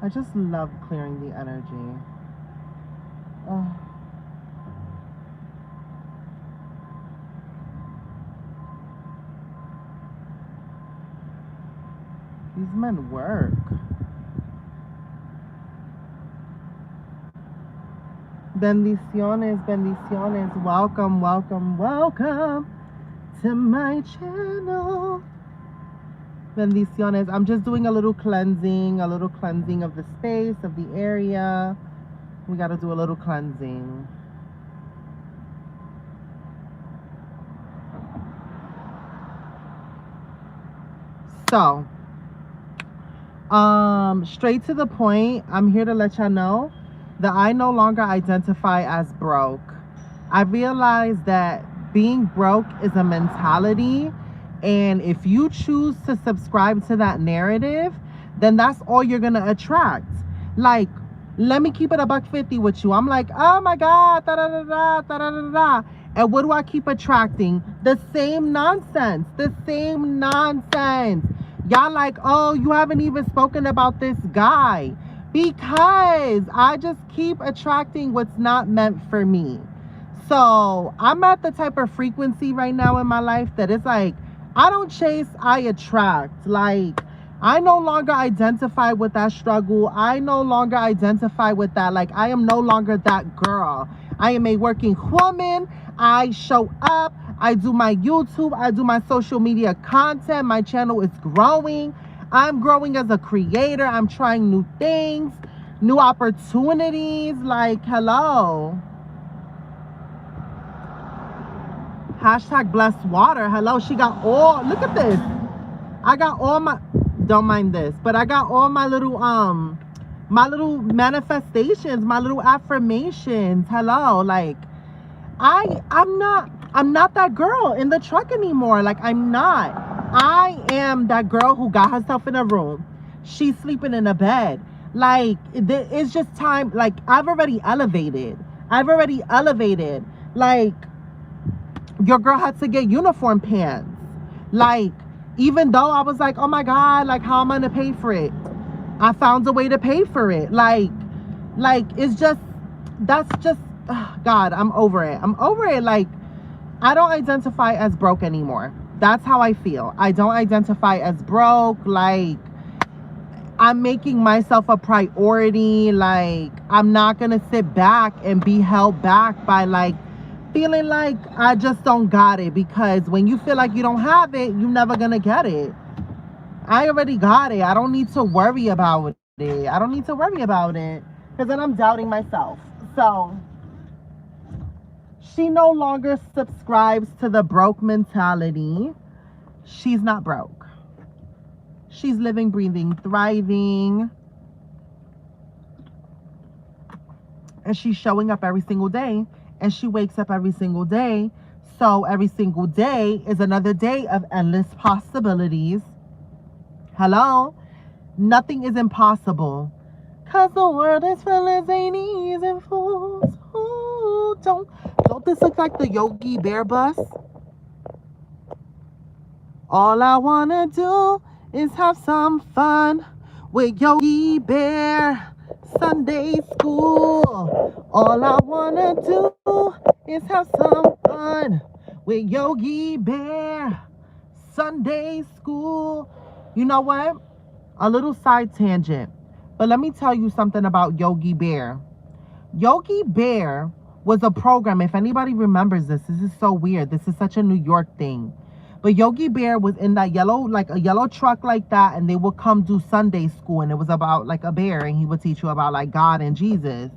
I just love clearing the energy. Ugh. These men work. Bendiciones, bendiciones. Welcome, welcome, welcome to my channel. Bendiciones. I'm just doing a little cleansing of the space, of the area. We got to do a little cleansing. So, straight to the point, I'm here to let y'all know that I no longer identify as broke. I realize that being broke is a mentality, and if you choose to subscribe to that narrative, then that's all you're gonna attract. Like, let me keep it $150 with you. I'm like, oh my God, da da da da da da da da. And what do I keep attracting? The same nonsense. The same nonsense. Y'all like, oh, you haven't even spoken about this guy. Because I just keep attracting what's not meant for me. So I'm at the type of frequency right now in my life that it's like, I don't chase, I attract. Like, I no longer identify with that struggle. I no longer identify with that. Like, I am no longer that girl. I am a working woman. I show up. I do my YouTube. I do my social media content. My channel is growing. I'm growing as a creator. I'm trying new things, new opportunities. Like, hello. Hashtag blessed water. Hello. She got all, look at this. I got all my, don't mind this, but I got all my little manifestations, my little affirmations. Hello. Like, I'm not that girl in the truck anymore. Like, I'm not. I am that girl who got herself in a room. She's sleeping in a bed. Like, it's just time. Like, I've already elevated. Like, your girl had to get uniform pants. Like, even though I was like, oh my God, like, how am I gonna pay for it? I found a way to pay for it. Like, it's just, that's just, God, I'm over it. Like, I don't identify as broke anymore. That's how I feel. I don't identify as broke. Like, I'm making myself a priority. Like, I'm not gonna sit back and be held back by, like, feeling like I just don't got it. Because when you feel like you don't have it, you're never gonna get it. I already got it. I don't need to worry about it. Because then I'm doubting myself. So, she no longer subscribes to the broke mentality. She's not broke. She's living, breathing, thriving. And she's showing up every single day. And she wakes up every single day. So every single day is another day of endless possibilities. Hello? Nothing is impossible. Cause the world is full of zanies and fools. Ooh, don't this look like the Yogi Bear bus? All I wanna do is have some fun with Yogi Bear. Sunday school. All I wanna do is have some fun with Yogi Bear. Sunday school. You know what? A little side tangent. But let me tell you something about Yogi Bear. Yogi Bear was a program. If anybody remembers this is so weird. This is such a New York thing. But Yogi Bear was in that yellow, like a yellow truck like that. And they would come do Sunday school. And it was about like a bear. And he would teach you about like God and Jesus.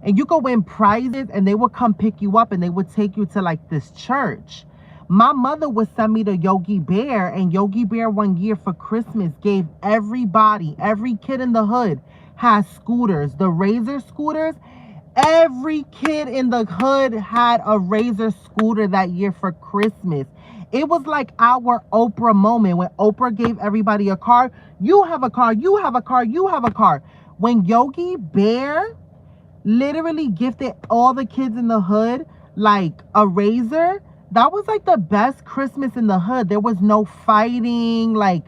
And you could win prizes. And they would come pick you up. And they would take you to like this church. My mother would send me to Yogi Bear. And Yogi Bear one year for Christmas gave everybody, every kid in the hood has scooters. The Razor scooters. Every kid in the hood had a Razor scooter that year for Christmas. It was like our Oprah moment when Oprah gave everybody a car. You have a car, you have a car, you have a car. When Yogi Bear literally gifted all the kids in the hood like a razor, that was like the best Christmas in the hood. There was no fighting. Like,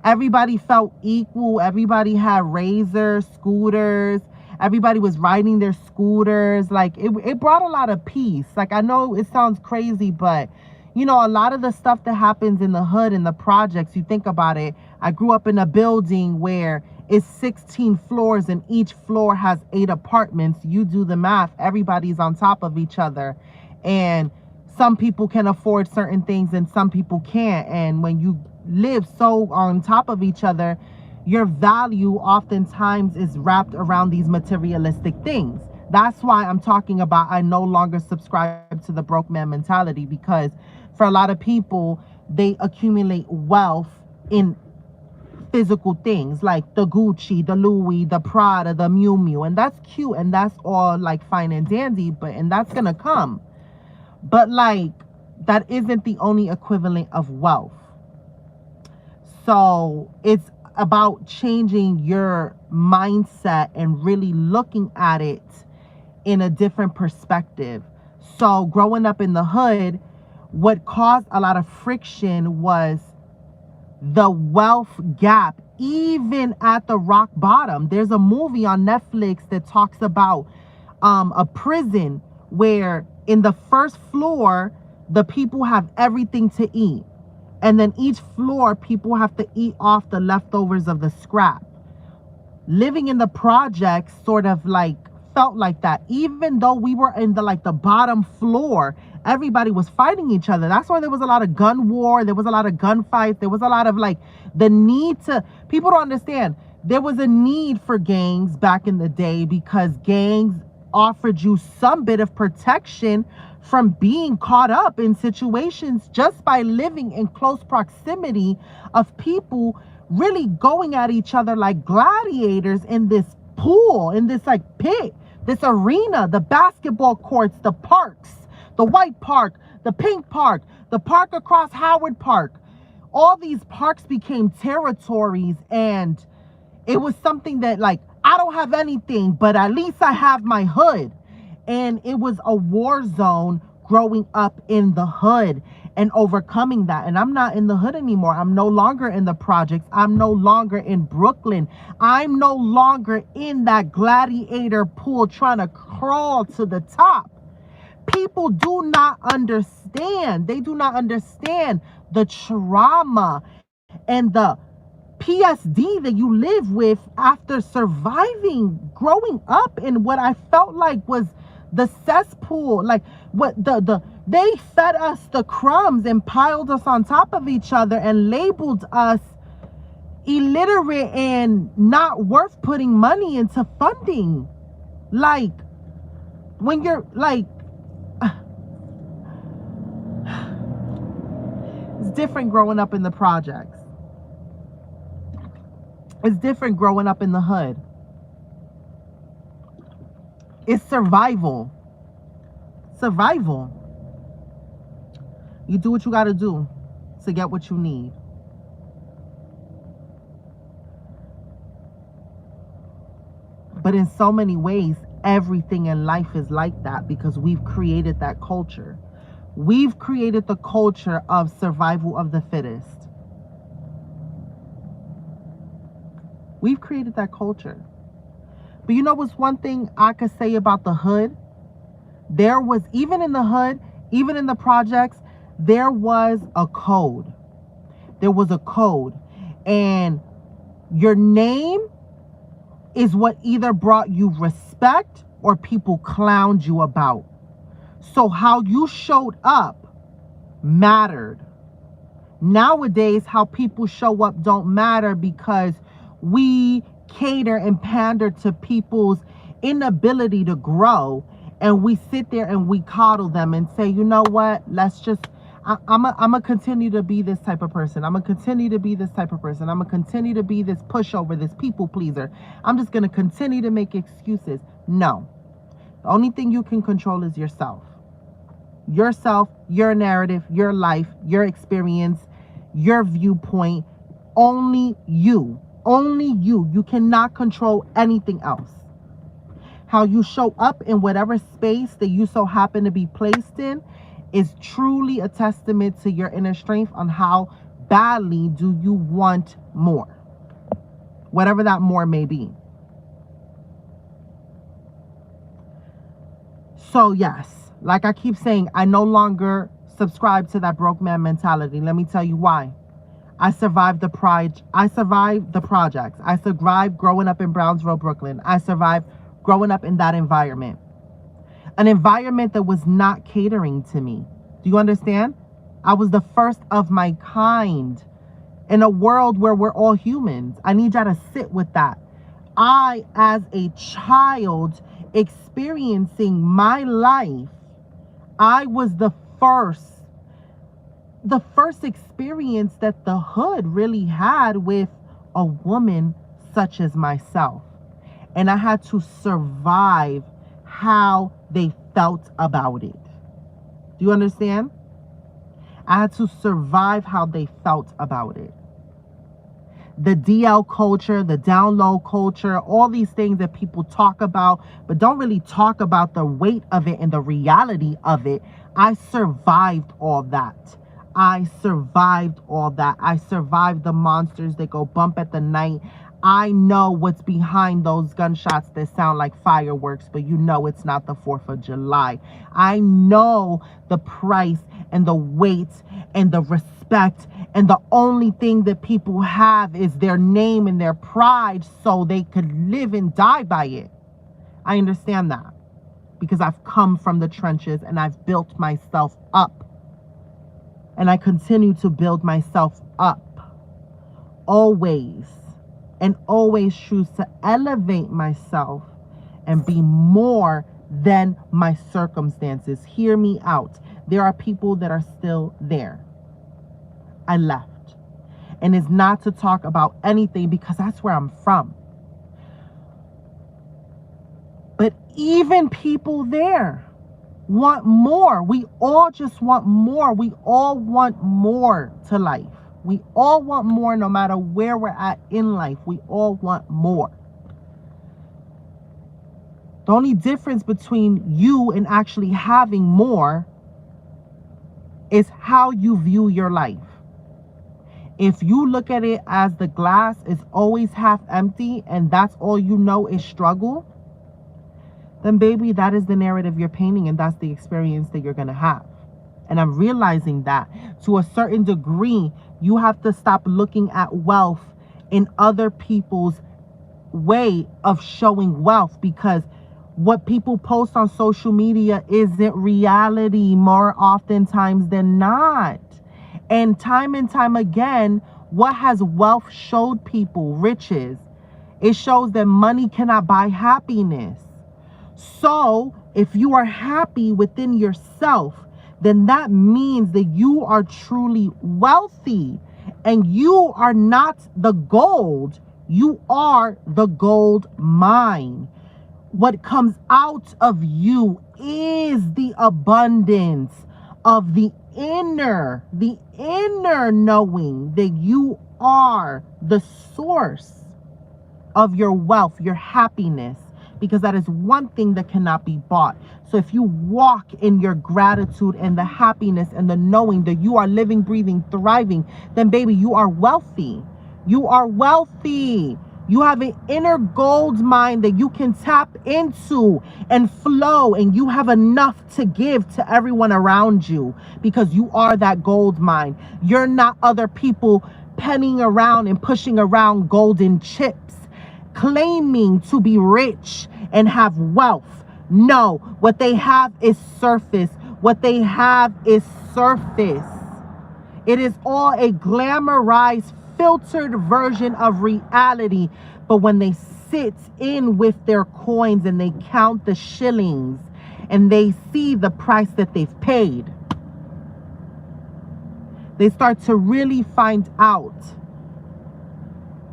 everybody felt equal. Everybody had razors, scooters. Everybody was riding their scooters. Like, it brought a lot of peace. Like, I know it sounds crazy, but you know, a lot of the stuff that happens in the hood, in the projects, you think about it. I grew up in a building where it's 16 floors and each floor has 8 apartments. You do the math. Everybody's on top of each other. And some people can afford certain things and some people can't. And when you live so on top of each other, your value oftentimes is wrapped around these materialistic things. That's why I'm talking about I no longer subscribe to the broke man mentality, because for a lot of people, they accumulate wealth in physical things like the Gucci, the Louis, the Prada, the Miu Miu. And that's cute and that's all like fine and dandy, and that's going to come. But like, that isn't the only equivalent of wealth. So it's about changing your mindset and really looking at it in a different perspective. So growing up in the hood, what caused a lot of friction was the wealth gap, even at the rock bottom. There's a movie on Netflix that talks about a prison where in the first floor, the people have everything to eat. And then each floor, people have to eat off the leftovers of the scrap. Living in the projects sort of like felt like that. Even though we were in the bottom floor, everybody was fighting each other. That's why there was a lot of gun war. There was a lot of gunfights. There was a lot of like the need to, people don't understand. There was a need for gangs back in the day because gangs offered you some bit of protection from being caught up in situations just by living in close proximity of people really going at each other like gladiators in this pool, in this like pit, this arena, the basketball courts, the parks, the white park, the pink park, the park across Howard Park. All these parks became territories, and it was something that like, I don't have anything, but at least I have my hood. And it was a war zone growing up in the hood and overcoming that. And I'm not in the hood anymore. I'm no longer in the projects. I'm no longer in Brooklyn. I'm no longer in that gladiator pool trying to crawl to the top. People do not understand. They do not understand the trauma and the PSD that you live with after surviving growing up in what I felt like was the cesspool. Like, what they fed us the crumbs and piled us on top of each other and labeled us illiterate and not worth putting money into funding. Like, when you're like, it's different growing up in the projects. It's different growing up in the hood. It's survival. Survival. You do what you got to do to get what you need. But in so many ways, everything in life is like that because we've created that culture. We've created the culture of survival of the fittest. We've created that culture. But you know what's one thing I could say about the hood? There was, even in the hood, even in the projects, there was a code. There was a code. And your name is what either brought you respect or people clowned you about. So how you showed up mattered. Nowadays, how people show up don't matter because we cater and pander to people's inability to grow, and we sit there and we coddle them and say, you know what, let's just, I'm gonna continue to be this type of person. I'm gonna continue to be this type of person. I'm gonna continue to be this pushover, this people pleaser. I'm just gonna continue to make excuses. No, the only thing you can control is yourself. yourself, your narrative, your life, your experience, your viewpoint. Only you. Only you. You cannot control anything else. How you show up in whatever space that you so happen to be placed in is truly a testament to your inner strength on how badly do you want more. Whatever that more may be. So yes, like I keep saying, I no longer subscribe to that broke man mentality. Let me tell you why. I survived the pride. I survived the projects. I survived growing up in Brownsville, Brooklyn. I survived growing up in that environment. An environment that was not catering to me. Do you understand? I was the first of my kind in a world where we're all humans. I need y'all to sit with that. I, as a child experiencing my life, I was the first experience that the hood really had with a woman such as myself. And I had to survive how they felt about it. Do you understand? I had to survive how they felt about it. The DL culture, the down low culture, all these things that people talk about, but don't really talk about the weight of it and the reality of it. I survived all that. I survived all that. I survived the monsters that go bump at the night. I know what's behind those gunshots that sound like fireworks, but you know it's not the 4th of July. I know the price and the weight and the respect, and the only thing that people have is their name and their pride so they could live and die by it. I understand that because I've come from the trenches and I've built myself up. And I continue to build myself up. Always. And always choose to elevate myself and be more than my circumstances. Hear me out. There are people that are still there. I left. And it's not to talk about anything because that's where I'm from. But even people there want more. We all just want more. We all want more to life. We all want more no matter where we're at in life. We all want more. The only difference between you and actually having more is how you view your life. If you look at it as the glass is always half empty and that's all you know is struggle, then baby, that is the narrative you're painting and that's the experience that you're going to have. And I'm realizing that to a certain degree, you have to stop looking at wealth in other people's way of showing wealth, because what people post on social media isn't reality more oftentimes than not. And time again, what has wealth showed people? Riches. It shows that money cannot buy happiness. So if you are happy within yourself, then that means that you are truly wealthy and you are not the gold. You are the gold mine. What comes out of you is the abundance of the inner knowing that you are the source of your wealth, your happiness, because that is one thing that cannot be bought. So if you walk in your gratitude and the happiness and the knowing that you are living, breathing, thriving, then baby, you are wealthy. You are wealthy. You have an inner gold mine that you can tap into and flow, and you have enough to give to everyone around you because you are that gold mine. You're not other people penning around and pushing around golden chips, claiming to be rich and have wealth. No, what they have is surface. What they have is surface. It is all a glamorized, filtered version of reality. But when they sit in with their coins and they count the shillings and they see the price that they've paid, they start to really find out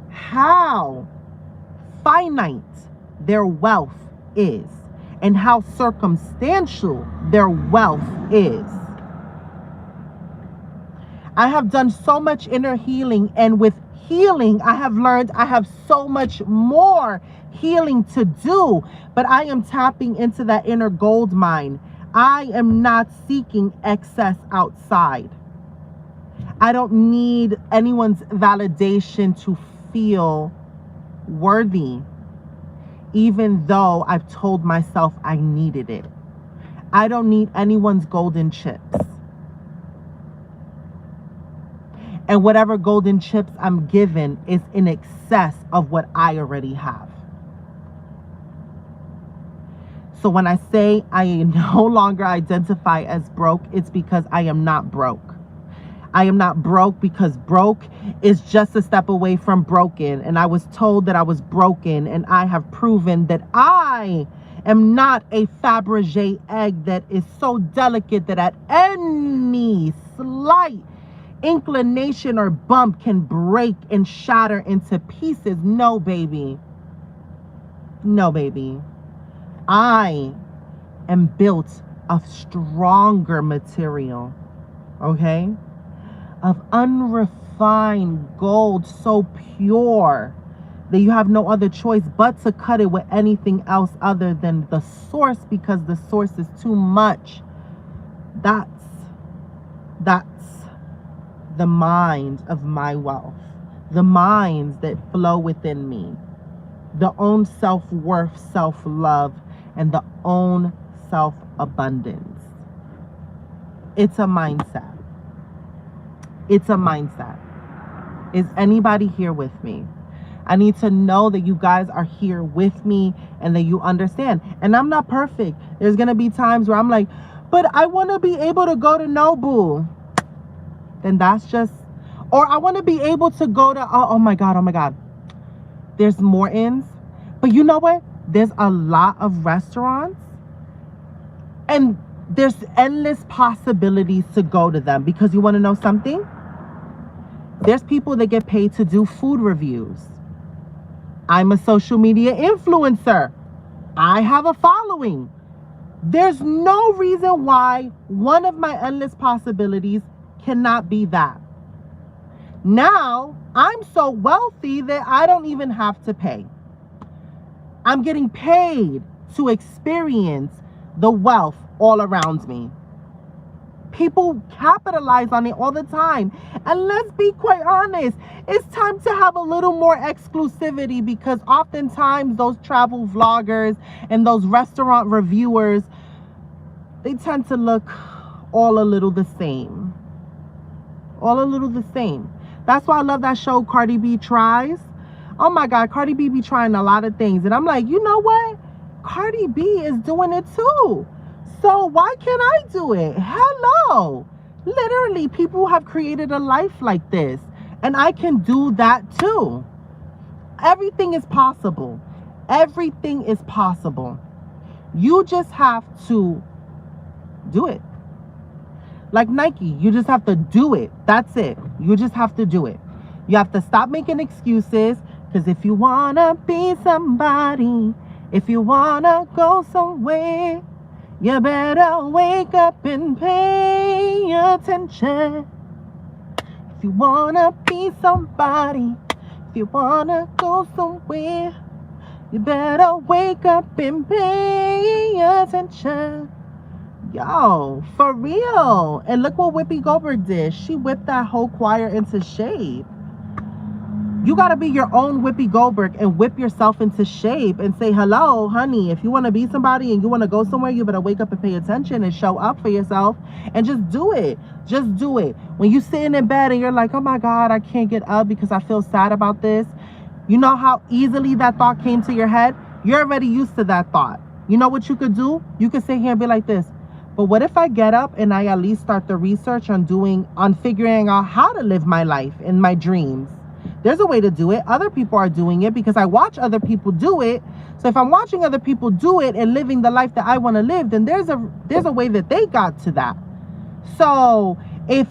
how finite their wealth is and how circumstantial their wealth is. I have done so much inner healing, and with healing, I have learned I have so much more healing to do, but I am tapping into that inner gold mine. I am not seeking excess outside. I don't need anyone's validation to feel worthy, even though I've told myself I needed it. I don't need anyone's golden chips. And whatever golden chips I'm given is in excess of what I already have. So when I say I no longer identify as broke, it's because I am not broke. I am not broke because broke is just a step away from broken. And I was told that I was broken, and I have proven that I am not a Fabergé egg that is so delicate that at any slight inclination or bump can break and shatter into pieces. No, baby. No, baby. I am built of stronger material, okay? Of unrefined gold, so pure that you have no other choice but to cut it with anything else other than the source, because the source is too much. That's the mind of my wealth, the minds that flow within me, the own self-worth, self-love, and the own self-abundance. It's a mindset. It's a mindset. Is anybody here with me? I need to know that you guys are here with me and that you understand. And I'm not perfect. There's going to be times where I'm like, but I want to be able to go to Nobu. Then that's just, or I want to be able to go to, oh my God. There's Morton's. But you know what? There's a lot of restaurants, and there's endless possibilities to go to them, because you want to know something? There's people that get paid to do food reviews. I'm a social media influencer. I have a following. There's no reason why one of my endless possibilities cannot be that. Now, I'm so wealthy that I don't even have to pay. I'm getting paid to experience the wealth all around me. People capitalize on it all the time. And let's be quite honest, it's time to have a little more exclusivity, because oftentimes those travel vloggers and those restaurant reviewers, they tend to look all a little the same. All a little the same. That's why I love that show Cardi B Tries. Oh my God, Cardi B be trying a lot of things. And I'm like, you know what? Cardi B is doing it too. So why can't I do it? Hello. Literally, people have created a life like this. And I can do that too. Everything is possible. Everything is possible. You just have to do it. Like Nike, you just have to do it. That's it. You just have to do it. You have to stop making excuses, because if you want to be somebody, if you want to go somewhere, you better wake up and pay attention. If you want to be somebody, if you want to go somewhere, you better wake up and pay attention. Yo, for real. And look what Whoopi Goldberg did. She whipped that whole choir into shape. You got to be your own Whoopi Goldberg and whip yourself into shape and say, hello, honey, if you want to be somebody and you want to go somewhere, you better wake up and pay attention and show up for yourself and just do it. Just do it. When you're sitting in bed and you're like, oh my God, I can't get up because I feel sad about this. You know how easily that thought came to your head? You're already used to that thought. You know what you could do? You could sit here and be like this. But what if I get up and I at least start the research on figuring out how to live my life and my dreams? There's a way to do it. Other people are doing it because I watch other people do it. So if I'm watching other people do it and living the life that I want to live, then there's a way that they got to that. So if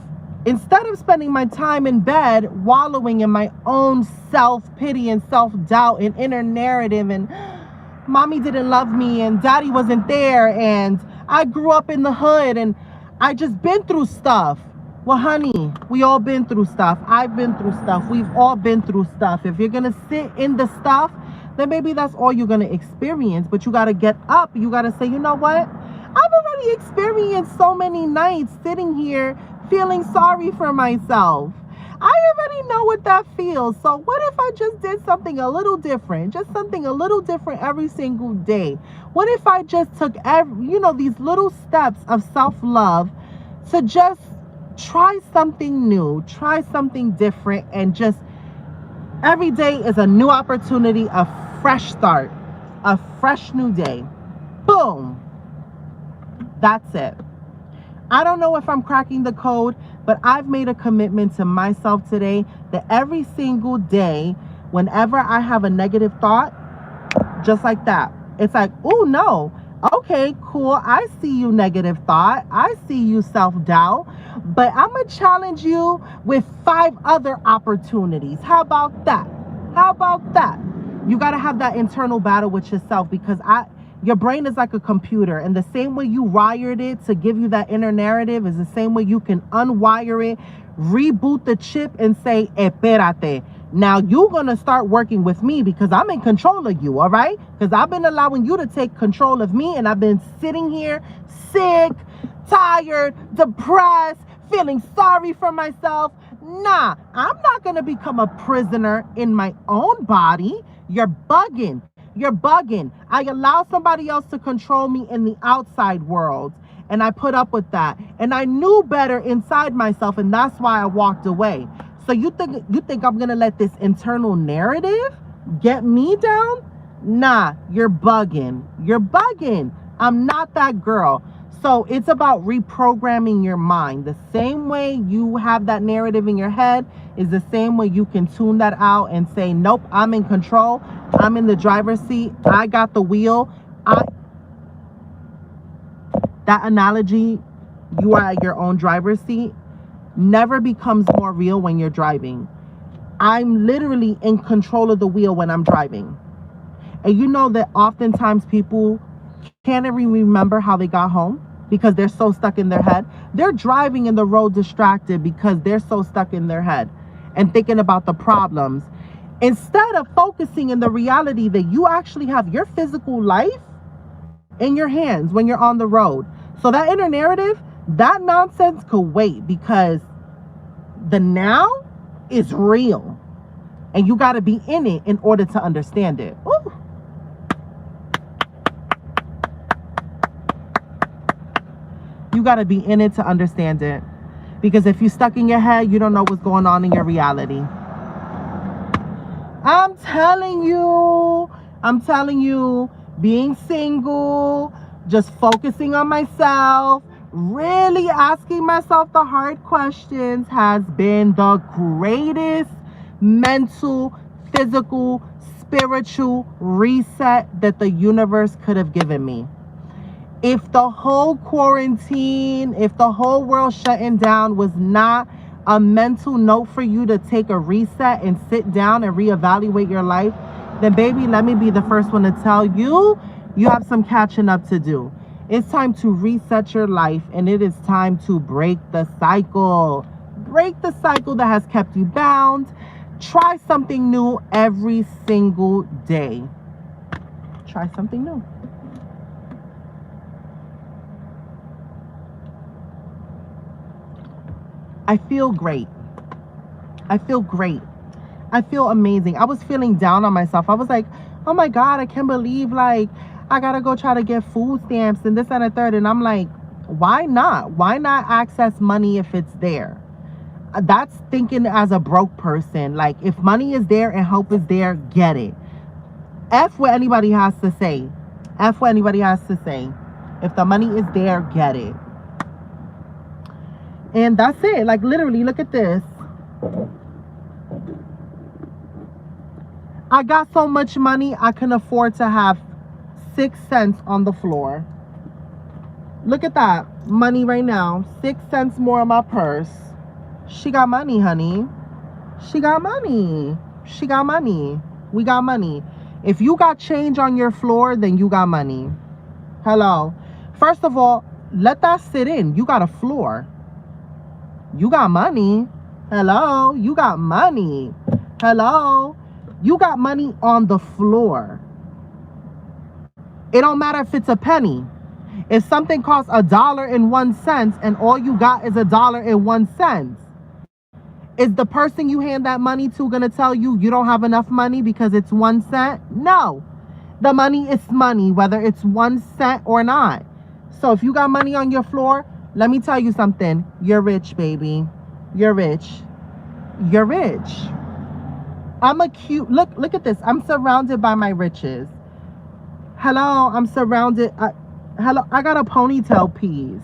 instead of spending my time in bed wallowing in my own self-pity and self-doubt and inner narrative and mommy didn't love me and daddy wasn't there and I grew up in the hood and I just been through stuff. Well, honey, we all been through stuff. I've been through stuff. We've all been through stuff. If you're going to sit in the stuff, then maybe that's all you're going to experience. But you got to get up. You got to say, you know what? I've already experienced so many nights sitting here feeling sorry for myself. I already know what that feels. So what if I just did something a little different? Just something a little different every single day. What if I just took these little steps of self-love to just try something new, try something different, and just every day is a new opportunity, a fresh start, a fresh new day. Boom. That's it. I don't know if I'm cracking the code, but I've made a commitment to myself today that every single day, whenever I have a negative thought, just like that, it's like, oh no, okay, cool. I see you, negative thought. I see you, self-doubt, but I'm going to challenge you with 5 other opportunities. How about that? How about that? You got to have that internal battle with yourself, because your brain is like a computer, and the same way you wired it to give you that inner narrative is the same way you can unwire it, reboot the chip, and say, espérate. Now you're going to start working with me because I'm in control of you, all right? Because I've been allowing you to take control of me, and I've been sitting here sick, tired, depressed, feeling sorry for myself. Nah, I'm not going to become a prisoner in my own body. You're bugging. You're bugging. I allow somebody else to control me in the outside world, and I put up with that. And I knew better inside myself, and that's why I walked away. So you think I'm gonna let this internal narrative get me down? Nah, you're bugging. You're bugging. I'm not that girl. So it's about reprogramming your mind. The same way you have that narrative in your head is the same way you can tune that out and say, nope, I'm in control. I'm in the driver's seat. I got the wheel. That analogy, you are at your own driver's seat, never becomes more real when you're driving. I'm literally in control of the wheel when I'm driving. And you know that oftentimes people can't even remember how they got home because they're so stuck in their head. They're driving in the road distracted because they're so stuck in their head and thinking about the problems, instead of focusing in the reality that you actually have your physical life in your hands when you're on the road. So that inner narrative, that nonsense could wait, because the now is real and you got to be in it in order to understand it. Ooh. You got to be in it to understand it, because if you're stuck in your head, you don't know what's going on in your reality. I'm telling you, being single, just focusing on myself, really asking myself the hard questions has been the greatest mental, physical, spiritual reset that the universe could have given me. If the whole quarantine, if the whole world shutting down was not a mental note for you to take a reset and sit down and reevaluate your life, then baby, let me be the first one to tell you, you have some catching up to do. It's time to reset your life, and it is time to break the cycle. Break the cycle that has kept you bound. Try something new every single day. Try something new. I feel great. I feel great. I feel amazing. I was feeling down on myself. I was like, oh my God, I can't believe, like, I gotta go try to get food stamps and this and a third. And I'm like, why not? Why not access money if it's there? That's thinking as a broke person. Like, if money is there and help is there, get it. F what anybody has to say. F what anybody has to say. If the money is there, get it. And that's it. Like, literally, look at this. I got so much money, I can afford to have 6 cents on the floor. Look at that. Money right now. 6 cents more in my purse. She got money, honey. She got money. She got money. We got money. If you got change on your floor, then you got money. Hello. First of all, let that sit in. You got a floor. You got money. Hello. You got money. Hello. You got money on the floor. It don't matter if it's a penny. If something costs $1.01 and all you got is $1.01, is the person you hand that money to going to tell you you don't have enough money because it's 1 cent? No. The money is money, whether it's 1 cent or not. So if you got money on your floor, let me tell you something. You're rich, baby. You're rich. You're rich. I'm a cute, look at this. I'm surrounded by my riches. Hello, I'm surrounded. Hello, I got a ponytail piece.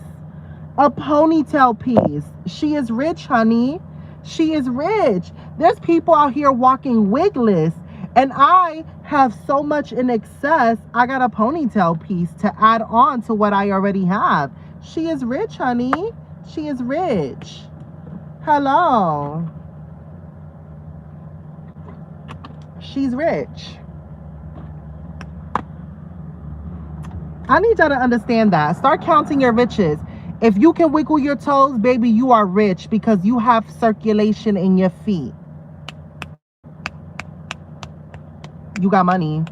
A ponytail piece. She is rich, honey. She is rich. There's people out here walking wigless, and I have so much in excess. I got a ponytail piece to add on to what I already have. She is rich, honey. She is rich. Hello. She's rich. I need y'all to understand that. Start counting your riches. If you can wiggle your toes, baby, you are rich because you have circulation in your feet. You got money.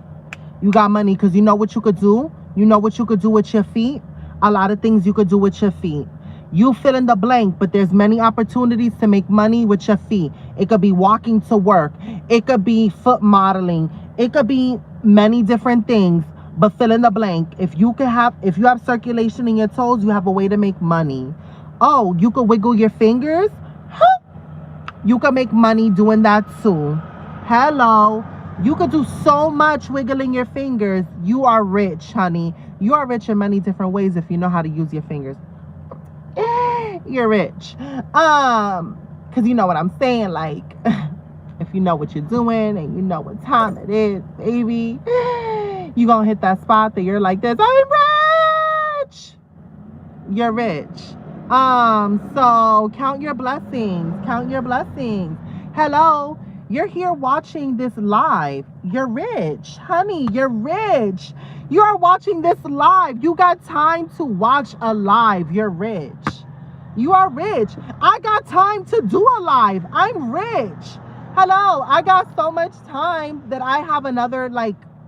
You got money because you know what you could do? You know what you could do with your feet? A lot of things you could do with your feet. You fill in the blank, but there's many opportunities to make money with your feet. It could be walking to work. It could be foot modeling. It could be many different things. But fill in the blank. If you have circulation in your toes, you have a way to make money. Oh, you could wiggle your fingers? Huh. You could make money doing that too. Hello. You could do so much wiggling your fingers. You are rich, honey. You are rich in many different ways if you know how to use your fingers. You're rich. Because you know what I'm saying, like, if you know what you're doing and you know what time it is, baby, you gonna hit that spot that you're like this. I'm rich. You're rich. So count your blessings. Count your blessings. Hello. You're here watching this live. You're rich. Honey, you're rich. You are watching this live. You got time to watch a live. You're rich. You are rich. I got time to do a live. I'm rich. Hello. I got so much time that I have another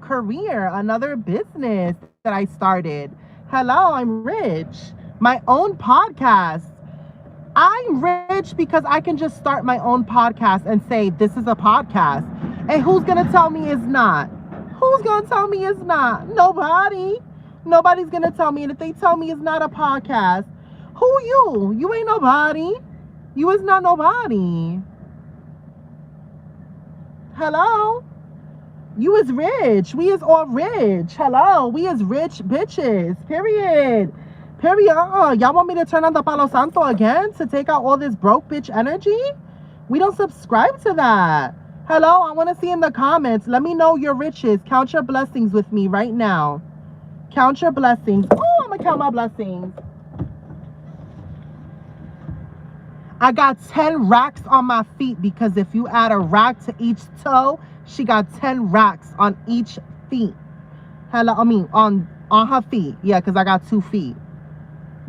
career, another business that I started. Hello, I'm rich. My own podcast. I'm rich because I can just start my own podcast and say, this is a podcast. And who's going to tell me it's not? Who's going to tell me it's not? Nobody. Nobody's going to tell me. And if they tell me it's not a podcast, who you? You ain't nobody. You is not nobody. Hello? You is rich. We is all rich. Hello. We is rich bitches. Period. Period. Y'all want me to turn on the Palo Santo again to take out all this broke bitch energy? We don't subscribe to that. Hello. I want to see in the comments. Let me know your riches. Count your blessings with me right now. Count your blessings. Oh, I'm going to count my blessings. I got 10 racks on my feet because if you add a rack to each toe, she got 10 racks on each feet. Hello, I mean on her feet. Yeah, because I got 2 feet.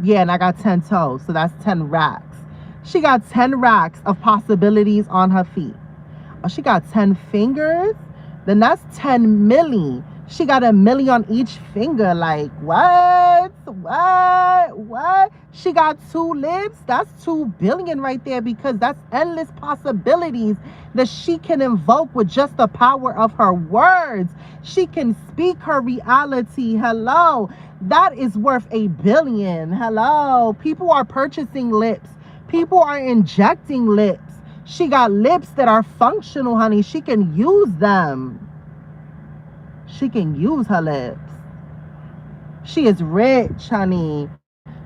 Yeah, and I got 10 toes, so that's 10 racks. She got 10 racks of possibilities on her feet. Oh, she got 10 fingers? Then that's 10 milli. She got a milli on each finger. Like, what? What? She got 2 lips? That's 2 billion right there because that's endless possibilities that she can invoke with just the power of her words. She can speak her reality. Hello. That is worth $1 billion. Hello. People are purchasing lips. People are injecting lips. She got lips that are functional, honey. She can use them. She can use her lips. She is rich, honey.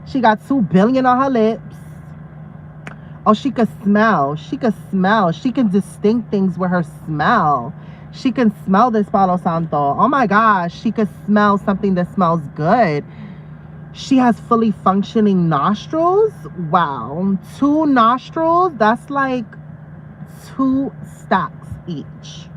She got 2 billion on her lips. Oh, she could smell. She could smell. She can distinct things with her smell. She can smell this Palo Santo. Oh my gosh. She could smell something that smells good. She has fully functioning nostrils. Wow. 2 nostrils. That's like 2 stacks each.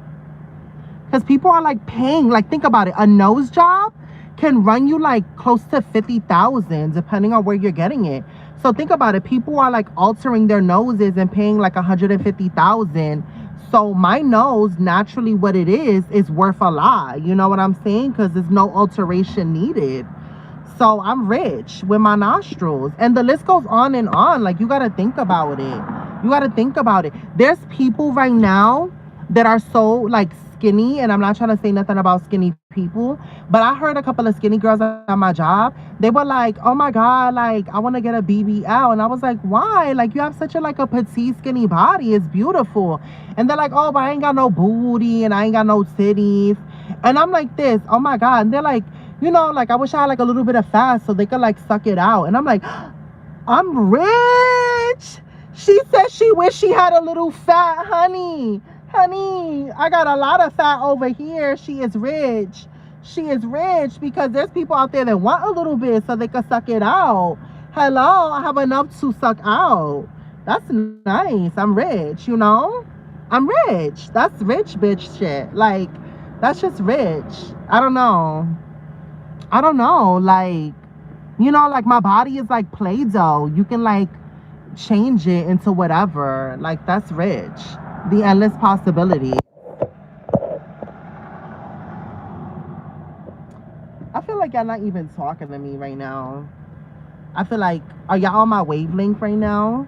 Because people are like paying, like, think about it, a nose job can run you like close to 50,000 depending on where you're getting it. So think about it, people are like altering their noses and paying like 150,000. So my nose, naturally what it is worth a lot. You know what I'm saying? Because there's no alteration needed. So I'm rich with my nostrils. And the list goes on and on. Like, you got to think about it. You got to think about it. There's people right now that are so like skinny, and I'm not trying to say nothing about skinny people, but I heard a couple of skinny girls at my job. They were like, oh my God, like, I want to get a BBL. And I was like, why? Like, you have such a like a petite skinny body. It's beautiful. And they're like, oh, but I ain't got no booty and I ain't got no titties. And I'm like this, oh my God. And they're like, you know, like, I wish I had like a little bit of fat so they could like suck it out. And I'm like, I'm rich. She said she wished she had a little fat. Honey, I got a lot of fat over here. She is rich. She is rich because there's people out there that want a little bit so they can suck it out. Hello, I have enough to suck out. That's nice. I'm rich, you know? I'm rich. That's rich bitch shit. Like, that's just rich. I don't know. Like, you know, like, my body is like Play-Doh. You can like change it into whatever. Like, that's rich. The endless possibility. I feel like y'all not even talking to me right now. I feel like, are y'all on my wavelength right now?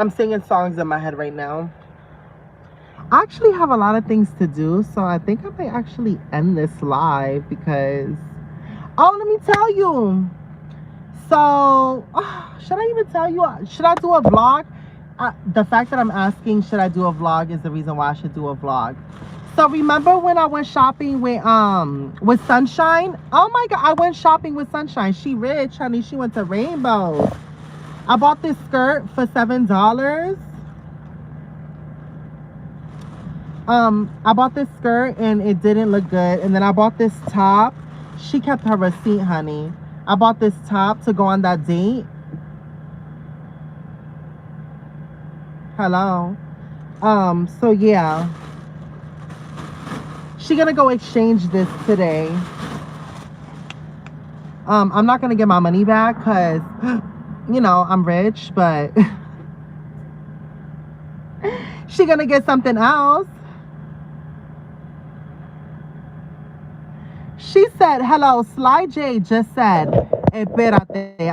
I'm singing songs in my head right now. I actually have a lot of things to do, so I think I might actually end this live because, oh, let me tell you. So, should I even tell you? Should I do a vlog? The fact that I'm asking, should I do a vlog, is the reason why I should do a vlog. So remember when I went shopping with Sunshine? Oh my God, I went shopping with Sunshine. She rich, honey. She went to Rainbow. I bought this skirt for $7. I bought this skirt and it didn't look good. And then I bought this top. She kept her receipt, honey. I bought this top to go on that date. Hello. So yeah. She gonna go exchange this today. I'm not gonna get my money back because, you know, I'm rich, but she gonna get something else. She said, hello, Sly J just said, espérate,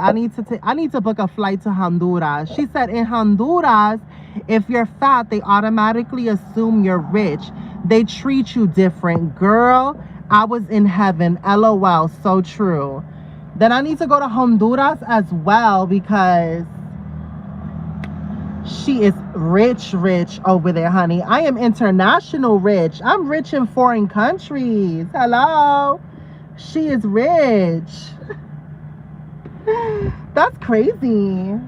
I need to book a flight to Honduras. She said, in Honduras, if you're fat, they automatically assume you're rich. They treat you different. Girl, I was in heaven. LOL, so true. Then I need to go to Honduras as well because she is rich over there, honey. I am international rich. I'm rich in foreign countries. Hello. She is rich. That's crazy.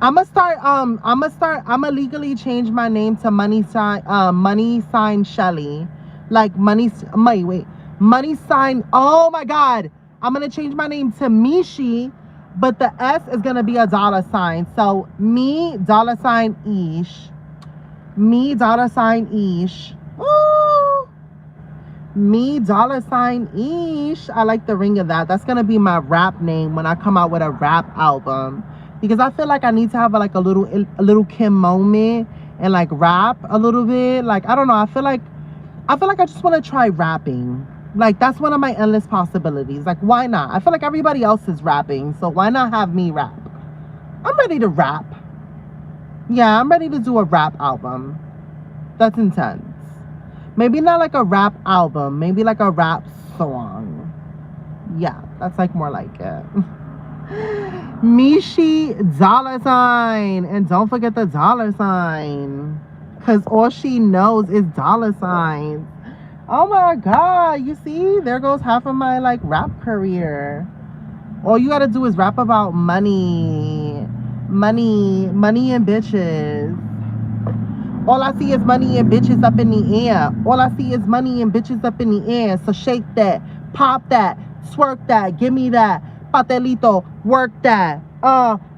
I'ma legally change my name to money sign Shelly. Like money sign. Oh my God. I'm gonna change my name to Meeshee, but the S is gonna be a $sign. So me $ish. Me $ish. Ooh. Me $ish. I like the ring of that. That's gonna be my rap name when I come out with a rap album. Because I feel like I need to have like a little Kim moment and like rap a little bit. Like, I don't know. I feel like I just want to try rapping. Like, that's one of my endless possibilities. Like, why not? I feel like everybody else is rapping, so why not have me rap? I'm ready to rap. Yeah, I'm ready to do a rap album. That's intense. Maybe not like a rap album. Maybe like a rap song. Yeah, that's like more like it. Meeshee $sign. And don't forget the $sign. Because all she knows is $signs. Oh my God. You see? There goes half of my like rap career. All you gotta do is rap about money. Money and bitches. All I see is money and bitches up in the air. All I see is money and bitches up in the air. So shake that, pop that, twerk that, give me that. Patelito, work that.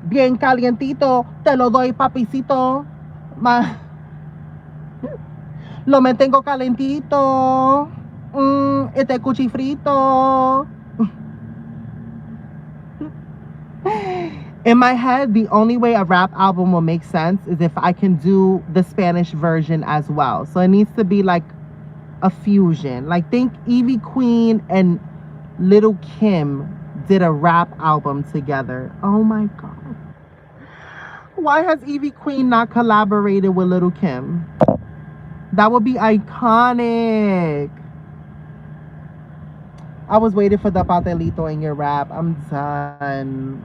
Bien calientito, te lo doy papicito. Lo mantengo calentito. Este cuchifrito. In my head, the only way a rap album will make sense is if I can do the Spanish version as well. So it needs to be like a fusion. Like, think Evie Queen and Little Kim did a rap album together. Oh my God. Why has Evie Queen not collaborated with Little Kim? That would be iconic. I was waiting for the patelito in your rap. I'm done.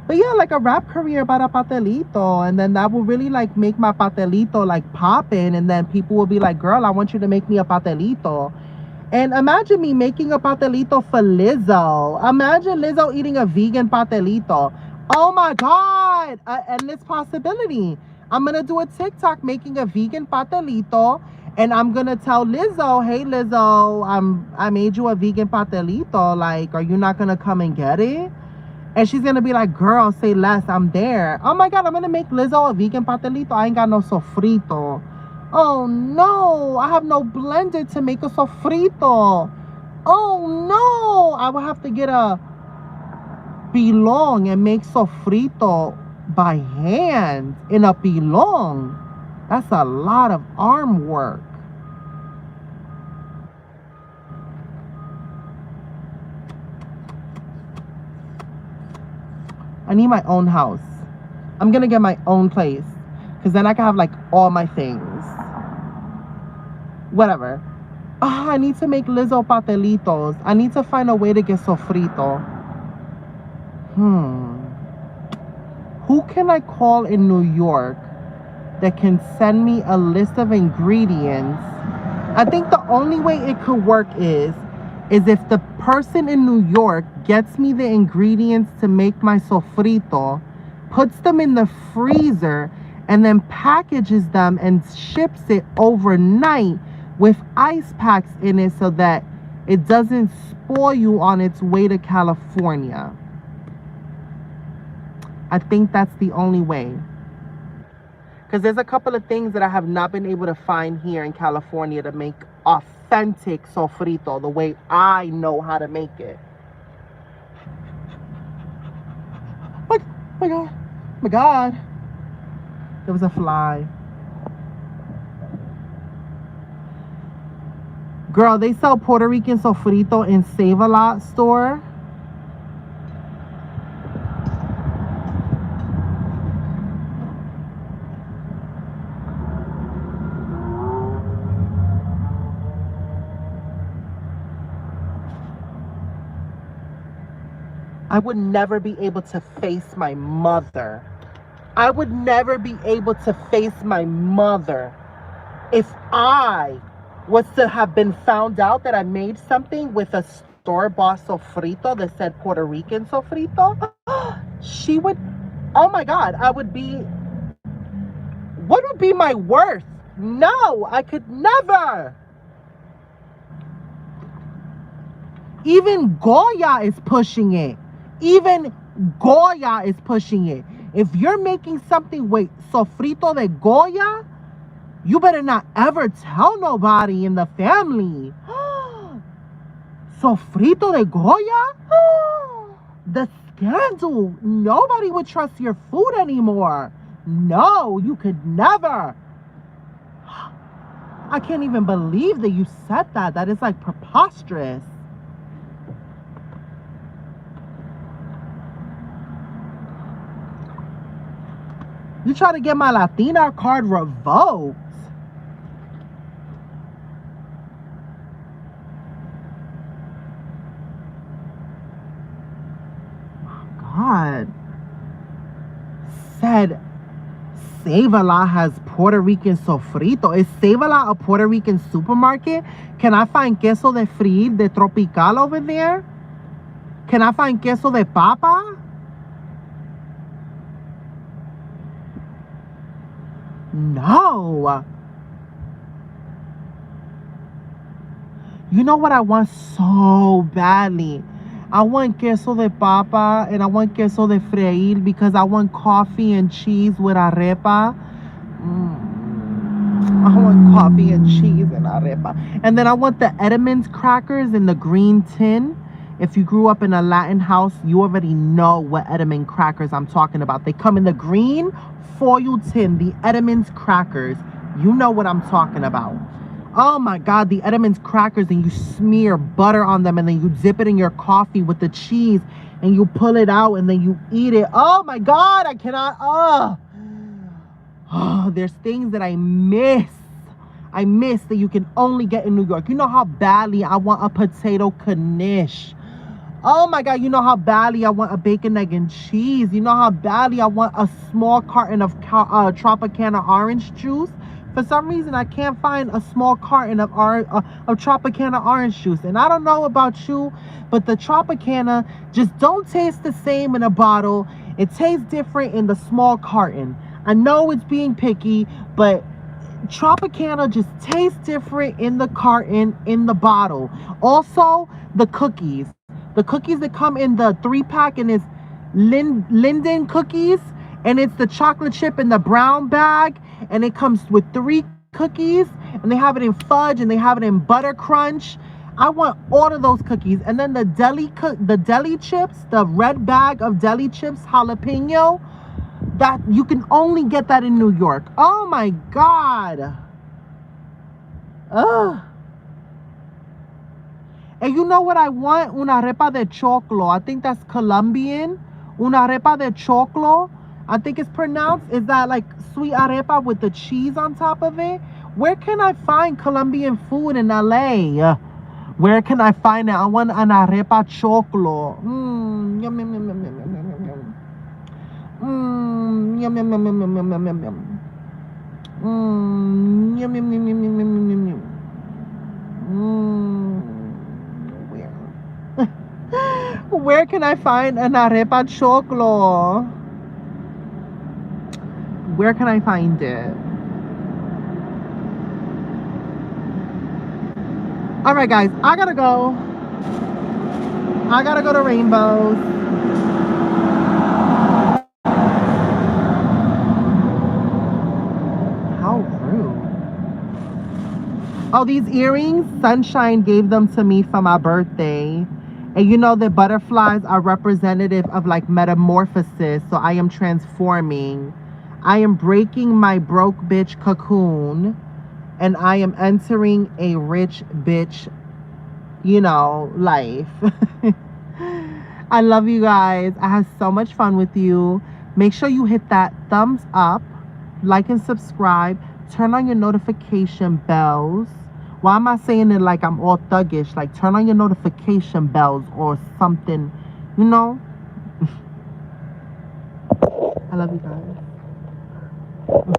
But yeah, like a rap career about a patelito. And then that will really like make my patelito like popping. And then people will be like, girl, I want you to make me a patelito. And imagine me making a patelito for Lizzo. Imagine Lizzo eating a vegan patelito. Oh my God. Endless possibility. I'm going to do a TikTok making a vegan patelito. And I'm going to tell Lizzo, hey, Lizzo, I made you a vegan patelito. Like, are you not going to come and get it? And she's going to be like, girl, say less. I'm there. Oh, my God, I'm going to make Lizzo a vegan patelito. I ain't got no sofrito. Oh, no. I have no blender to make a sofrito. Oh, no. I will have to get a pilon and make sofrito by hand in a pilon. That's a lot of arm work. I need my own house. I'm gonna get my own place, because then I can have like all my things. Whatever. I need to make Lizzo patelitos. I need to find a way to get sofrito. Who can I call in New York that can send me a list of ingredients? I think the only way it could work is if the person in New York gets me the ingredients to make my sofrito, puts them in the freezer, and then packages them and ships it overnight with ice packs in it so that it doesn't spoil on its way to California. I think that's the only way. Because there's a couple of things that I have not been able to find here in California to make authentic sofrito the way I know how to make it. Oh my God. Oh my God. There was a fly. Girl, they sell Puerto Rican sofrito in Save-A-Lot store. I would never be able to face my mother. I would never be able to face my mother if I was to have been found out that I made something with a store-bought sofrito that said Puerto Rican sofrito. She would, oh my God, I would be, what would be my worth? No, I could never. Even Goya is pushing it. Even Goya is pushing it. If you're making something with sofrito de Goya, you better not ever tell nobody in the family. Sofrito de Goya? The scandal. Nobody would trust your food anymore. No, you could never. I can't even believe that you said that. That is like preposterous. You try to get my Latina card revoked. God. Said Save-A-Lot has Puerto Rican sofrito. Is Save-A-Lot a Puerto Rican supermarket? Can I find queso de freír de tropical over there? Can I find queso de papa? No. You know what I want so badly? I want queso de papa and I want queso de freír because I want coffee and cheese with arepa. I want coffee and cheese and arepa. And then I want the Edmonds crackers in the green tin. If you grew up in a Latin house, you already know what Edmond crackers I'm talking about. They come in the green foil tin, the Edmonds crackers. You know what I'm talking about. Oh my God, the Edmonds crackers, and you smear butter on them and then you dip it in your coffee with the cheese and you pull it out and then you eat it. Oh my God, I cannot. Oh, there's things that I miss. I miss that you can only get in New York. You know how badly I want a potato knish. Oh my God, you know how badly I want a bacon, egg, and cheese. You know how badly I want a small carton of Tropicana orange juice. For some reason, I can't find a small carton of Tropicana orange juice. And I don't know about you, but the Tropicana just don't taste the same in a bottle. It tastes different in the small carton. I know it's being picky, but Tropicana just tastes different in the carton, in the bottle. Also, the cookies. The cookies that come in the 3-pack and it's Linden cookies. And it's the chocolate chip in the brown bag. And it comes with 3 cookies. And they have it in fudge and they have it in butter crunch. I want all of those cookies. And then the deli chips, the red bag of deli chips, jalapeno. That you can only get that in New York. Oh my God. Ugh. And you know what I want? Una arepa de choclo. I think that's Colombian. Una arepa de choclo. I think it's pronounced. Is that like sweet arepa with the cheese on top of it? Where can I find Colombian food in LA? Where can I find it? I want an arepa choclo. Yum, yum, yum, yum, yum, yum, yum, yum. Yum, yum, yum, yum, yum, yum, yum, yum, yum. Yum, yum, yum, yum, yum, yum, yum, yum. Where can I find an arepa choclo? Where can I find it? All right, guys, I gotta go. I gotta go to Rainbows. How rude. Oh, these earrings, Sunshine gave them to me for my birthday. And you know that butterflies are representative of like metamorphosis. So I am transforming. I am breaking my broke bitch cocoon. And I am entering a rich bitch, you know, life. I love you guys. I had so much fun with you. Make sure you hit that thumbs up, like and subscribe. Turn on your notification bells. Why am I saying it like I'm all thuggish? Like, turn on your notification bells or something, you know? I love you guys.